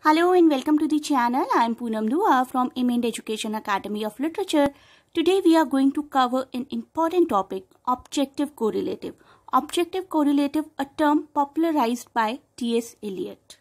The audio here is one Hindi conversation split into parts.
Hello and welcome to the channel. I am Poonam Dua from Imend Education Academy of Literature. Today we are going to cover an important topic, objective correlative. Objective correlative, a term popularized by T.S. Eliot.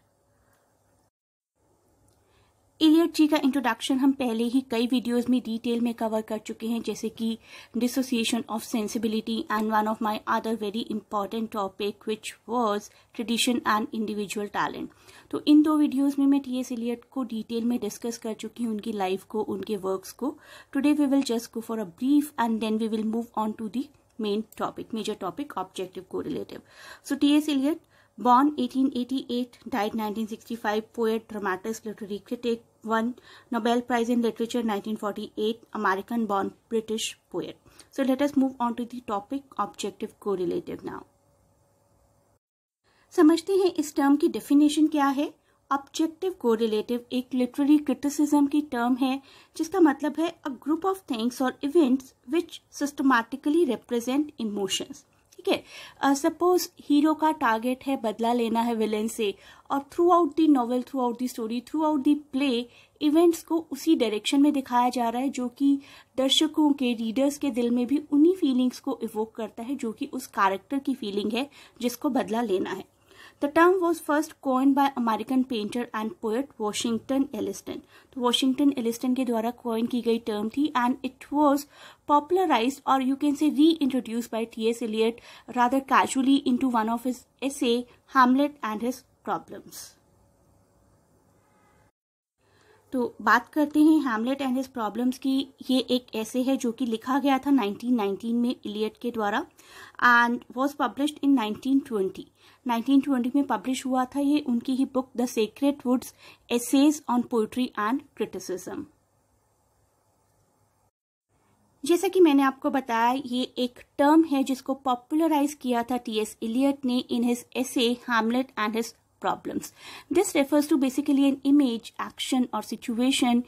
Eliot ji का इंट्रोडक्शन हम पहले ही कई वीडियोस में डिटेल में कवर कर चुके हैं, जैसे कि dissociation of sensibility and one of my other very important topic which was tradition and individual talent. तो इन दो वीडियोस में मैं टी.एस. एलियट को डिटेल में डिस्कस कर चुकी हूँ, उनकी लाइफ को, उनके वर्क्स को। Today we will just go for a brief and then we will move on to the major topic, objective correlative. So T.S. Eliot, born 1888, died 1965, poet, dramatist, literary critic, won Nobel Prize in Literature 1948, American-born British poet. So let us move on to the topic, objective correlative now. समझते हैं इस टर्म की डेफिनेशन क्या है। ऑब्जेक्टिव कोरिलेटिव एक लिटरेरी क्रिटिसिज्म की टर्म है, जिसका मतलब है अ ग्रुप ऑफ थिंग्स और events which systematically represent emotions. ठीक है, सपोज हीरो का टारगेट है बदला लेना है विलेन से, और through out the novel, through out the story, through out the play events को उसी डायरेक्शन में दिखाया जा रहा है, जो कि दर्शकों के, रीडर्स के दिल में भी उन्हीं फीलिंग्स को इवोक करता है जो कि उस कैरेक्टर की फीलिंग है जिसको बदला लेना है। The term was first coined by American painter and poet Washington Elliston. तो Washington Elliston के द्वारा coin की गई term थी, and it was popularized or you can say reintroduced by T.S. Eliot rather casually into one of his essay, Hamlet and His Problems. तो बात करते हैं हैमलेट एंड हिज प्रॉब्लम्स की। ये एक ऐसे है जो कि लिखा गया था 1919 में एलियट के द्वारा एंड वाज पब्लिश्ड इन 1920 में पब्लिश हुआ था। ये उनकी ही book the secret woods, essays on poetry and criticism. जैसा कि मैंने आपको बताया, ये एक टर्म है जिसको पॉपुलराइज किया था टी.एस. एलियट ने in his essay Hamlet and his problems. This refers to basically an image, action or situation,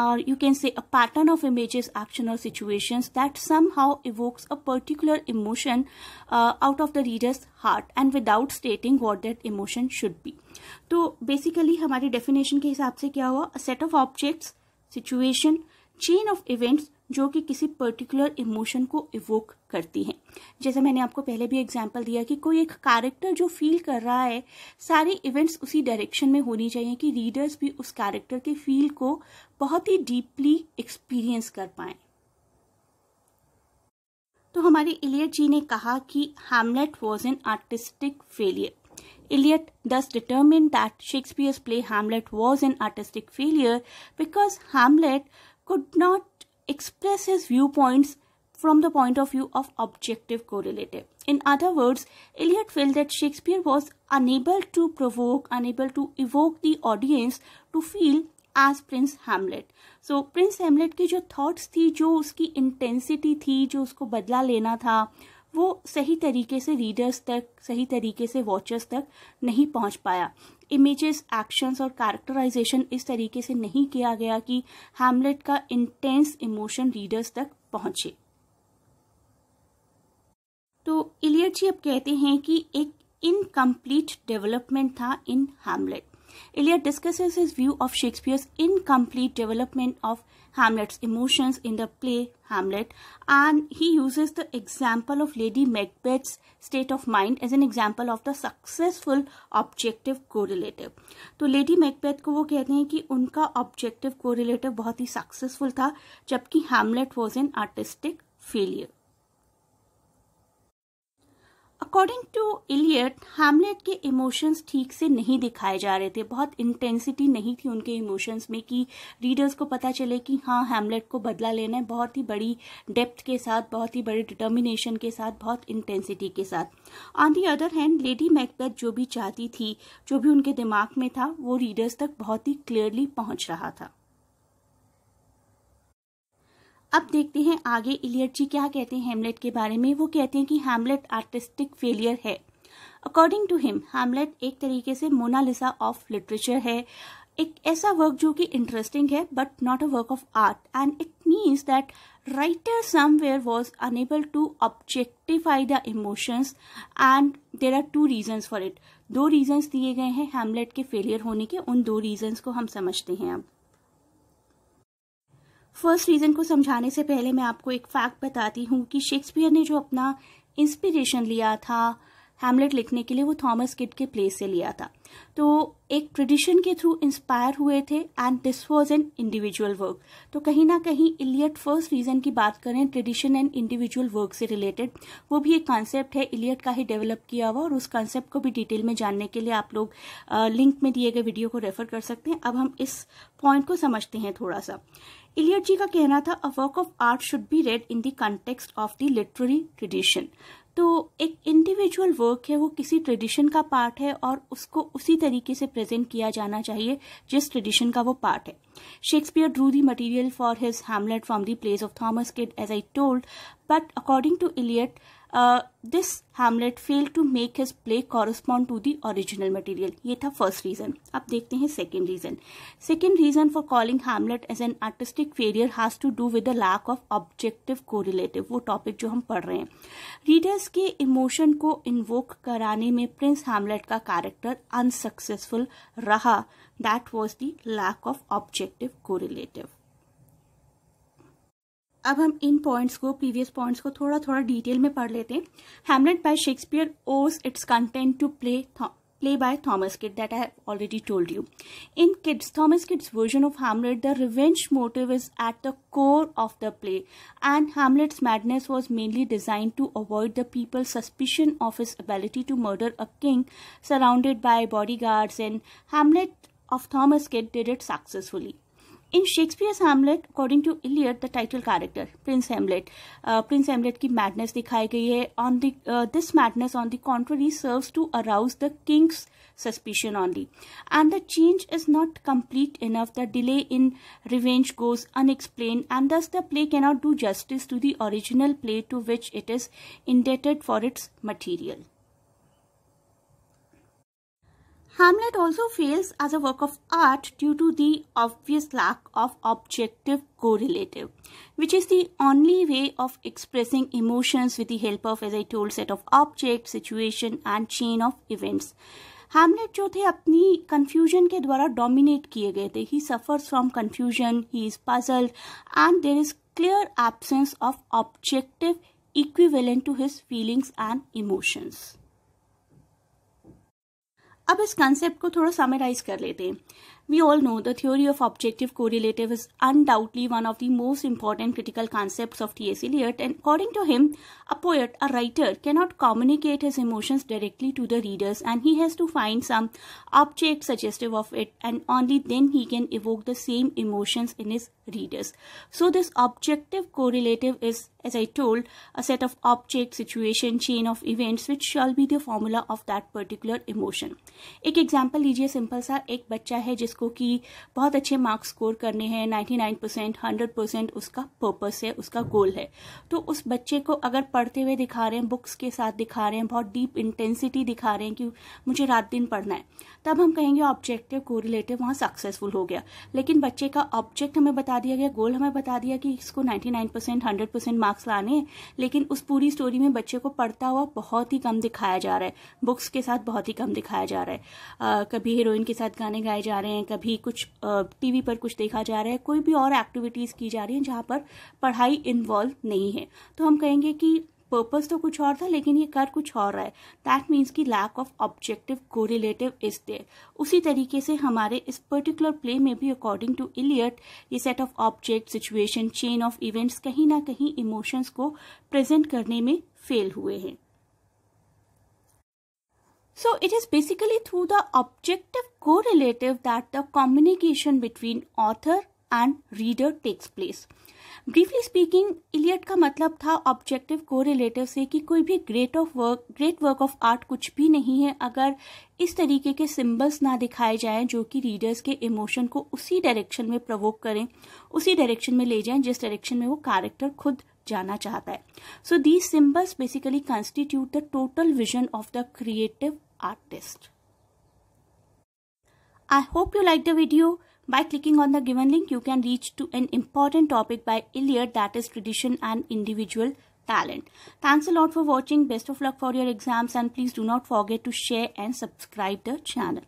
or you can say a pattern of images, action or situations that somehow evokes a particular emotion out of the reader's heart and without stating what that emotion should be. तो basically हमारी definition के हिसाब से क्या हुआ, a set of objects, situation, chain of events जो कि किसी पर्टिकुलर इमोशन को इवोक करती हैं। जैसे मैंने आपको पहले भी एग्जांपल दिया कि कोई एक कैरेक्टर जो फील कर रहा है, सारे इवेंट्स उसी डायरेक्शन में होनी चाहिए कि रीडर्स भी उस कैरेक्टर के फील को बहुत ही डीपली एक्सपीरियंस कर पाएं। तो हमारे एलियट जी ने कहा कि Hamlet was an artistic failure. Eliot thus determined that Shakespeare's play Hamlet was an artistic failure because Hamlet could not express his viewpoints from the point of view of objective correlative. In other words, Eliot felt that Shakespeare was unable to provoke, unable to evoke the audience to feel as Prince Hamlet. So Prince Hamlet की जो thoughts थी, जो उसकी intensity थी, जो उसको बदला लेना था, वो सही तरीके से रीडर्स तक, सही तरीके से वॉचर्स तक नहीं पहुंच पाया। इमेजेस, एक्शंस और कैरेक्टराइजेशन इस तरीके से नहीं किया गया कि हैमलेट का इंटेंस इमोशन रीडर्स तक पहुंचे। तो एलियट जी अब कहते हैं कि एक इनकम्प्लीट डेवलपमेंट था इन Hamlet. Eliot discusses his view of Shakespeare's incomplete development of Hamlet's emotions in the play Hamlet, and he uses the example of Lady Macbeth's state of mind as an example of the successful objective correlative. तो लेडी मैकबेथ को वो कहते हैं कि उनका ऑब्जेक्टिव कोरिलेटिव बहुत ही सक्सेसफुल था, जबकि Hamlet was an artistic failure. According to Eliot, Hamlet के इमोशंस ठीक से नहीं दिखाए जा रहे थे, बहुत इंटेंसिटी नहीं थी उनके इमोशंस में कि रीडर्स को पता चले कि हाँ हैमलेट को बदला लेना है, बहुत ही बड़ी डेप्थ के साथ, बहुत ही बड़ी डिटर्मिनेशन के साथ, बहुत इंटेंसिटी के साथ। On the other hand, lady Macbeth जो भी चाहती थी, जो भी उनके दिमाग में था, वो रीडर्स तक बहुत ही क्लियरली पहुंच रहा था। अब देखते हैं आगे एलियट जी क्या कहते हैं हैमलेट के बारे में। वो कहते हैं कि हैमलेट आर्टिस्टिक फेलियर है। अकॉर्डिंग टू हिम, हैमलेट एक तरीके से मोनालिसा ऑफ लिटरेचर है, एक ऐसा वर्क जो कि इंटरेस्टिंग है but not a work of art, and it means that writer somewhere was unable to objectify the emotions, and there are two reasons for it. दो रीजंस दिए गए हैं हैमलेट के फेलियर होने के, उन दो रीजंस को हम समझते हैं अब। फर्स्ट रीजन को समझाने से पहले मैं आपको एक फैक्ट बताती हूँ कि शेक्सपियर ने जो अपना इंस्पिरेशन लिया था हैमलेट लिखने के लिए वो थॉमस किड के प्ले से लिया था। तो एक ट्रेडिशन के थ्रू इंस्पायर हुए थे and this was an individual work. तो कहीं ना कहीं इलियट फर्स्ट रीजन की बात करें ट्रेडिशन एंड इंडिविजुअल वर्क से रिलेटेड, वो भी एक कॉन्सेप्ट है इलियट का ही डेवलप किया हुआ, और उस कॉन्सेप्ट को भी डिटेल में जानने के लिए आप लोग लिंक में दिए गए वीडियो को रेफर कर सकते हैं। अब हम इस पॉइंट को समझते हैं थोड़ा सा। इलियट जी का कहना था a work of art should be red in the context of the literary tradition. तो एक इंडिविजुअल वर्क है वो किसी ट्रेडिशन का पार्ट है और उसको उसी तरीके से प्रेजेंट किया जाना चाहिए जिस ट्रेडिशन का वो पार्ट है। Shakespeare drew the material for his Hamlet from the place of Thomas Kyd as I told, but according to Eliot this Hamlet failed to make his play correspond to the original material। ये था फर्स्ट रीजन। अब देखते हैं second reason. Second reason for calling Hamlet as an artistic failure has to do with the lack of objective correlative, वो टॉपिक जो हम पढ़ रहे हैं। रीडर्स के इमोशन को इन्वोक कराने में प्रिंस हैमलेट का कैरेक्टर अनसक्सेसफुल रहा। That was the lack of objective correlative. अब हम इन पॉइंट्स को, प्रीवियस पॉइंट्स को थोड़ा थोड़ा डिटेल में पढ़ लेते हैं। Hamlet by Shakespeare owes its content to play by Thomas Kyd, that I have already told you. In Thomas Kyd's version of Hamlet, the revenge motive is at the core of the play, and Hamlet's madness was mainly designed to avoid the people's suspicion of his ability to murder a king surrounded by bodyguards, and Hamlet of Thomas Kyd did it successfully. In Shakespeare's Hamlet, according to Eliot, the title character, Prince Hamlet की madness दिखाई गई है। On the this madness, on the contrary, serves to arouse the king's suspicion only, and the change is not complete enough. The delay in revenge goes unexplained, and thus the play cannot do justice to the original play to which it is indebted for its material. Hamlet also fails as a work of art due to the obvious lack of objective correlative, which is the only way of expressing emotions with the help of, as I told, set of objects, situation and chain of events. Hamlet जो थे अपनी confusion के द्वारा dominate किए गए थे. He suffers from confusion, he is puzzled, and there is clear absence of objective equivalent to his feelings and emotions. अब इस कंसेप्ट को थोड़ा समराइज कर लेते हैं। We all know the theory of objective correlative is undoubtedly one of the most important critical concepts of T.S. Eliot, and according to him, a poet, a writer, cannot communicate his emotions directly to the readers, and he has to find some object suggestive of it, and only then he can evoke the same emotions in his readers. So this objective correlative is, as I told, a set of object, situation, chain of events which shall be the formula of that particular emotion. एक एग्जाम्पल लीजिए सिंपल सा। एक बच्चा है जिसको कि बहुत अच्छे मार्क्स स्कोर करने हैं, 99%, 100% उसका पर्पस है, उसका गोल है। तो उस बच्चे को अगर पढ़ते हुए दिखा रहे हैं, बुक्स के साथ दिखा रहे हैं, बहुत डीप इंटेंसिटी दिखा रहे हैं कि मुझे रात दिन पढ़ना है, तब हम कहेंगे ऑब्जेक्टिव कोरिलेटिव वहाँ सक्सेसफुल हो गया। लेकिन बच्चे का ऑब्जेक्ट हमें बता दिया गया, गोल हमें बता दिया कि इसको 99%, 100% मार्क्स लाने हैं, लेकिन उस पूरी स्टोरी में बच्चे को पढ़ता हुआ बहुत ही कम दिखाया जा रहा है, बुक्स के साथ बहुत ही कम दिखाया जा रहा है। कभी हीरोइन के साथ गाने गाए जा रहे हैं, कभी कुछ टीवी पर कुछ देखा जा रहा है, कोई भी और एक्टिविटीज की जा रही है जहां पर पढ़ाई इन्वॉल्व नहीं है। तो हम कहेंगे कि पर्पस तो कुछ और था लेकिन ये कर कुछ और रहा है। दैट मीन्स की lack of objective correlative is there. उसी तरीके से हमारे इस पर्टिकुलर प्ले में भी अकॉर्डिंग टू इलियट ये set of object, situation, chain of events कहीं ना कहीं इमोशंस को प्रेजेंट करने में फेल हुए हैं। So it is basically through the objective correlative that the communication between author and reader takes place. Briefly speaking, Eliot का मतलब था objective correlative से कि कोई भी great work of art कुछ भी नहीं है अगर इस तरीके के symbols ना दिखाए जाएं जो कि readers के emotion को उसी direction में provoke करें, उसी direction में ले जाएं जिस direction में वो character खुद जाना चाहता है। So these symbols basically constitute the total vision of the creative artist. I hope you liked the video. By clicking on the given link, you can reach to an important topic by Eliot, that is tradition and individual talent. Thanks a lot for watching. Best of luck for your exams, and please do not forget to share and subscribe the channel.